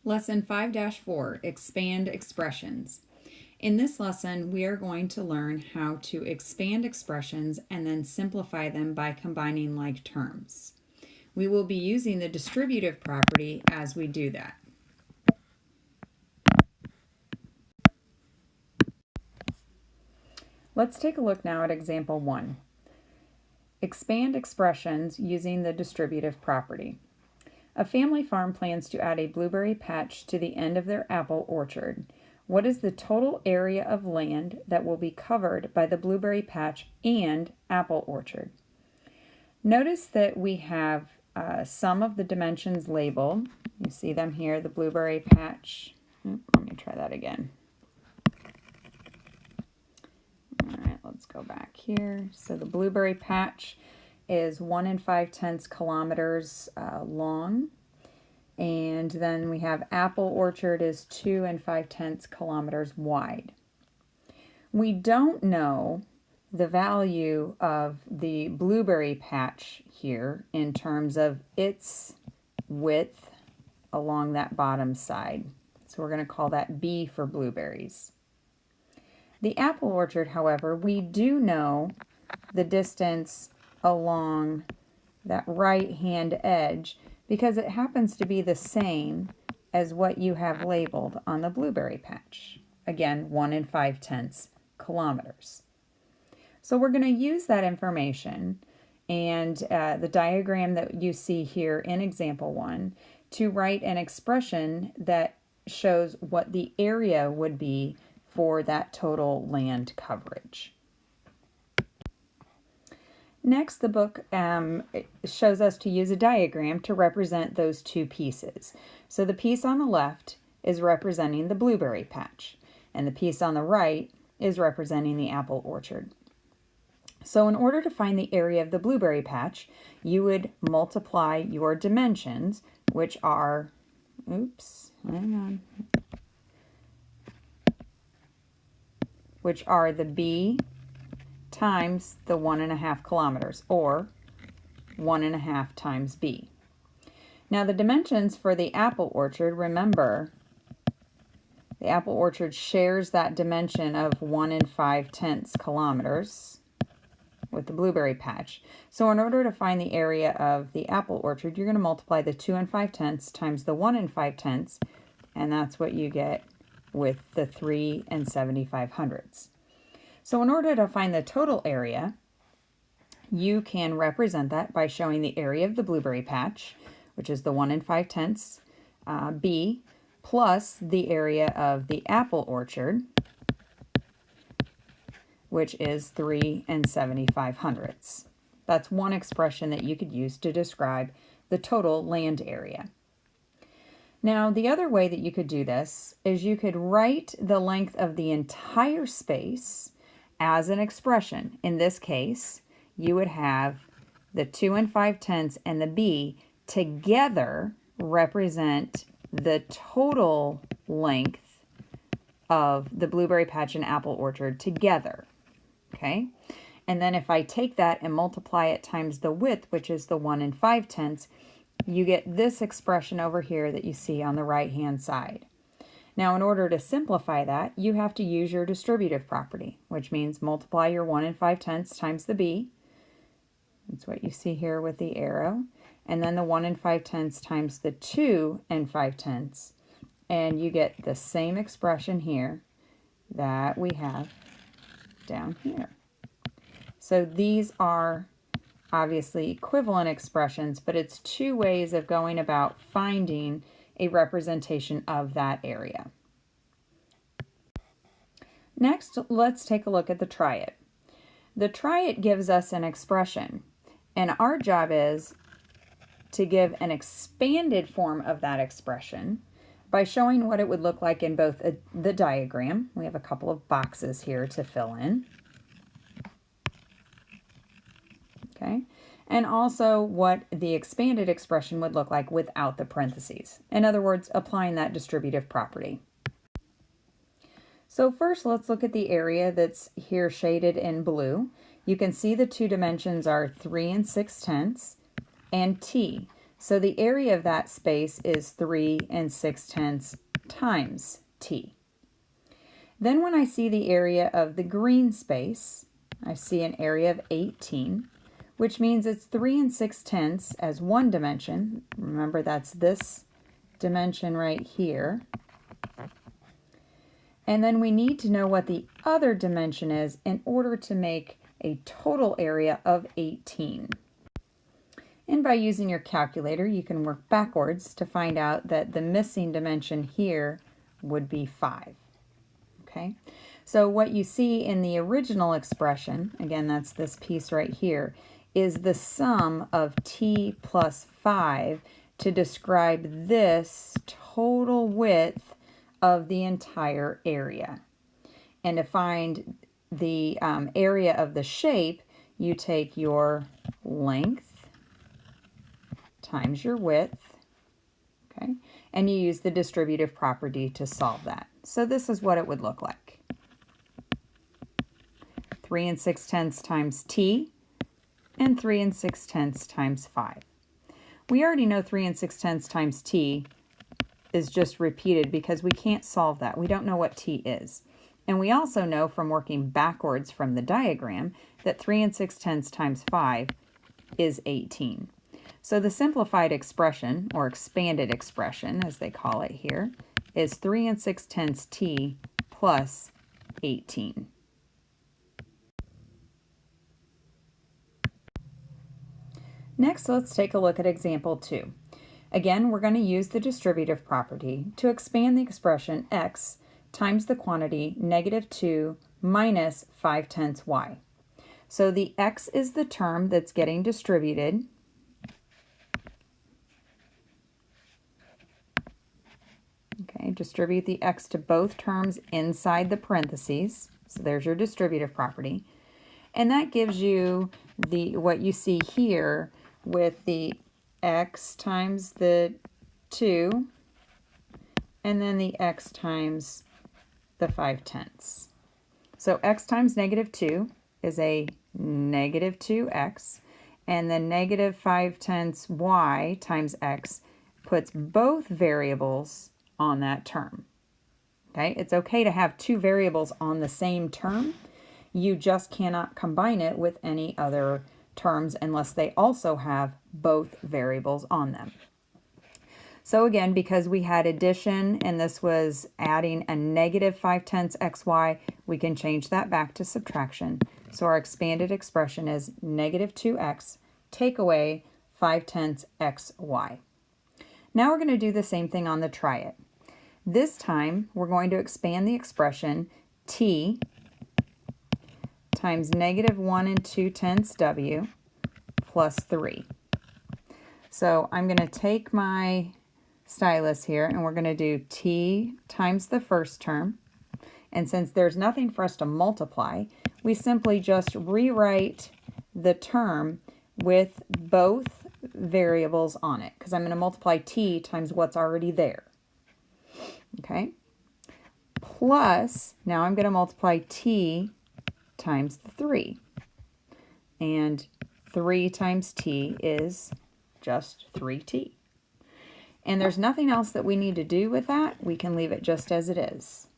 Lesson 5-4, Expand Expressions. In this lesson, we are going to learn how to expand expressions and then simplify them by combining like terms. We will be using the distributive property as we do that. Let's take a look now at example 1. Expand expressions using the distributive property. A family farm plans to add a blueberry patch to the end of their apple orchard. What is the total area of land that will be covered by the blueberry patch and apple orchard? Notice that we have some of the dimensions labeled. You see them here, the blueberry patch. Let me try that again. All right, let's go back here. So the blueberry patch is 1 5/10 kilometers long. And then we have apple orchard is 2 5/10 kilometers wide. We don't know the value of the blueberry patch here in terms of its width along that bottom side. So we're going to call that B for blueberries. The apple orchard, however, we do know the distance along that right-hand edge because it happens to be the same as what you have labeled on the blueberry patch. Again, 1 5/10 kilometers. So we're going to use that information and the diagram that you see here in example 1 to write an expression that shows what the area would be for that total land coverage. Next, the book shows us to use a diagram to represent those two pieces. So the piece on the left is representing the blueberry patch, and the piece on the right is representing the apple orchard. So in order to find the area of the blueberry patch, you would multiply your dimensions, which are, which are the B times the 1 1/2 kilometers, or 1 1/2 times B. Now the dimensions for the apple orchard, remember, the apple orchard shares that dimension of 1 5/10 kilometers with the blueberry patch. So in order to find the area of the apple orchard, you're going to multiply the 2 5/10 times the 1 5/10, and that's what you get with the 3 75/100. So in order to find the total area, you can represent that by showing the area of the blueberry patch, which is the 1 5/10 B, plus the area of the apple orchard, which is 3 75/100. That's one expression that you could use to describe the total land area. Now, the other way that you could do this is you could write the length of the entire space as an expression. In this case, you would have the 2 5/10 and the B together represent the total length of the blueberry patch and apple orchard together. Okay? And then if I take that and multiply it times the width, which is the 1 5/10, you get this expression over here that you see on the right-hand side. Now, in order to simplify that, you have to use your distributive property, which means multiply your 1 5/10 times the B. That's what you see here with the arrow. And then the 1 5/10 times the 2 5/10. And you get the same expression here that we have down here. So these are obviously equivalent expressions, but it's two ways of going about finding a representation of that area. Next, let's take a look at the try it. The try it gives us an expression, and our job is to give an expanded form of that expression by showing what it would look like in both the diagram. We have a couple of boxes here to fill in. Okay. And also what the expanded expression would look like without the parentheses. In other words, applying that distributive property. So first, let's look at the area that's here shaded in blue. You can see the two dimensions are 3 6/10 and T. So the area of that space is 3 6/10 times t. Then when I see the area of the green space, I see an area of 18, which means it's 3 6/10 as one dimension. Remember, that's this dimension right here. And then we need to know what the other dimension is in order to make a total area of 18. And by using your calculator, you can work backwards to find out that the missing dimension here would be 5. Okay, so what you see in the original expression, again, that's this piece right here, is the sum of t plus 5 to describe this total width of the entire area. And to find the area of the shape, you take your length times your width, okay, and you use the distributive property to solve that. So this is what it would look like. 3 6/10 times t and 3 6/10 times 5. We already know 3 6/10 times t is just repeated because we can't solve that. We don't know what t is. And we also know from working backwards from the diagram that 3 6/10 times 5 is 18. So the simplified expression, or expanded expression as they call it here, is 3 6/10 t plus 18. Next, let's take a look at example 2. Again, we're going to use the distributive property to expand the expression x times the quantity -2 minus 5/10 y. So the x is the term that's getting distributed. Okay, distribute the x to both terms inside the parentheses. So there's your distributive property. And that gives you what you see here with the x times the 2 and then the x times the 5/10. So x times -2 is a -2x, and the -5/10 y times x puts both variables on that term. Okay, it's okay to have two variables on the same term. You just cannot combine it with any other terms unless they also have both variables on them. So again, because we had addition and this was adding a -5/10 xy, we can change that back to subtraction. So our expanded expression is -2x, take away 5/10 xy. Now we're going to do the same thing on the try it. This time we're going to expand the expression t times -1 2/10 w plus 3. So I'm going to take my stylus here and we're going to do t times the first term. And since there's nothing for us to multiply, we simply just rewrite the term with both variables on it, because I'm going to multiply t times what's already there. Okay? Plus, now I'm going to multiply t times the 3. And 3 times t is just 3t. And there's nothing else that we need to do with that. We can leave it just as it is.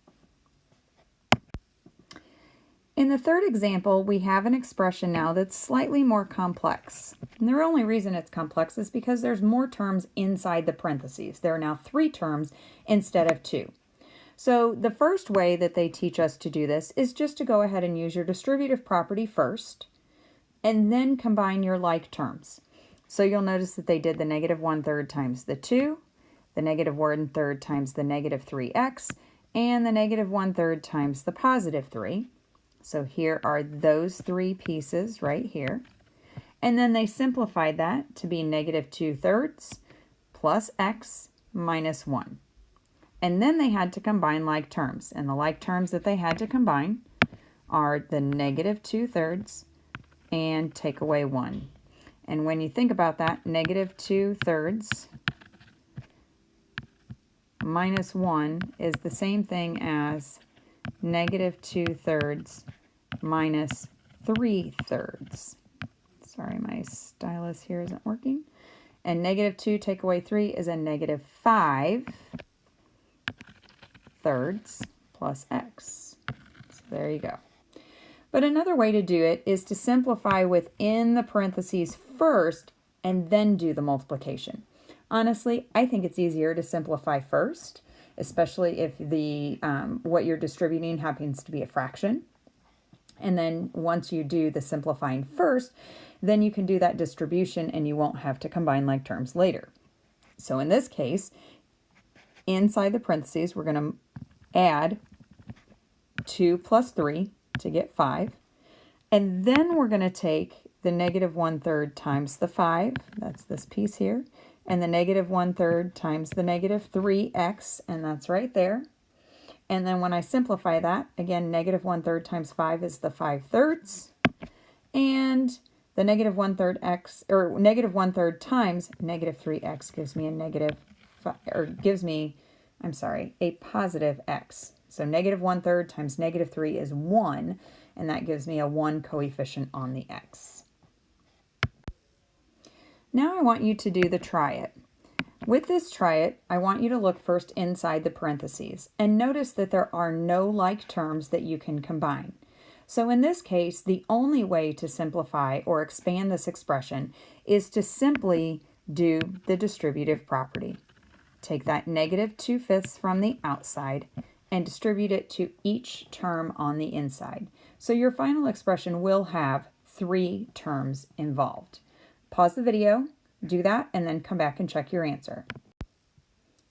In the third example, we have an expression now that's slightly more complex. And the only reason it's complex is because there's more terms inside the parentheses. There are now 3 terms instead of 2. So the first way that they teach us to do this is just to go ahead and use your distributive property first, and then combine your like terms. So you'll notice that they did the -1/3 times the 2, the -1/3 times the -3x, and the -1/3 times the +3. So here are those 3 pieces right here. And then they simplified that to be -2/3 plus x minus 1. And then they had to combine like terms. And the like terms that they had to combine are the -2/3 and take away 1. And when you think about that, -2/3 minus 1 is the same thing as -2/3 minus 3/3. Sorry, my stylus here isn't working. And negative 2 take away 3 is a negative 5 thirds plus x. So there you go. But another way to do it is to simplify within the parentheses first and then do the multiplication. Honestly, I think it's easier to simplify first, especially if the what you're distributing happens to be a fraction. And then once you do the simplifying first, then you can do that distribution and you won't have to combine like terms later. So in this case, inside the parentheses, we're going to add 2 plus 3 to get 5. And then we're going to take the negative 1/3 times the 5, that's this piece here, and the negative 1/3 times the negative 3x, and that's right there. And then when I simplify that, again, negative 1/3 times 5 is the 5/3, and the negative 1/3 x, or negative 1/3 times negative 3x gives me a negative, a positive x. So negative 1/3 times negative 3 is 1, and that gives me a 1 coefficient on the x. Now I want you to do the try it. With this try it, I want you to look first inside the parentheses and notice that there are no like terms that you can combine. So in this case, the only way to simplify or expand this expression is to simply do the distributive property. Take that negative 2/5 from the outside and distribute it to each term on the inside. So your final expression will have 3 terms involved. Pause the video, do that, and then come back and check your answer.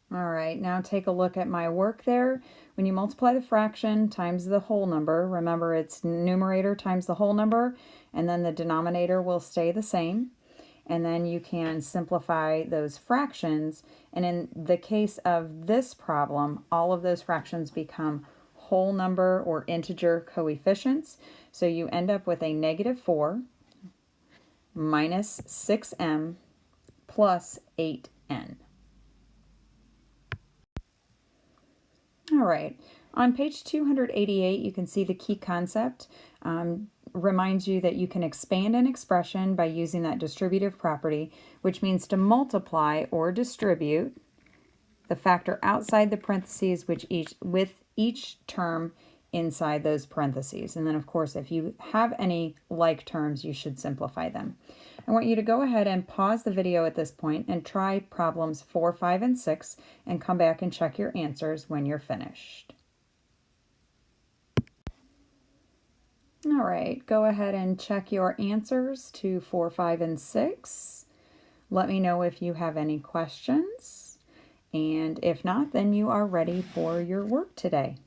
All right, now take a look at my work there. When you multiply the fraction times the whole number, remember it's numerator times the whole number, and then the denominator will stay the same. And then you can simplify those fractions. And in the case of this problem, all of those fractions become whole number or integer coefficients. So you end up with a negative 4 minus 6m plus 8n. All right, on page 288, you can see the key concept. Reminds you that you can expand an expression by using that distributive property, which means to multiply or distribute the factor outside the parentheses with each term inside those parentheses. And then, of course, if you have any like terms, you should simplify them. I want you to go ahead and pause the video at this point and try problems 4, 5, and 6, and come back and check your answers when you're finished. All right, go ahead and check your answers to 4, 5, and 6. Let me know if you have any questions. And if not, then you are ready for your work today.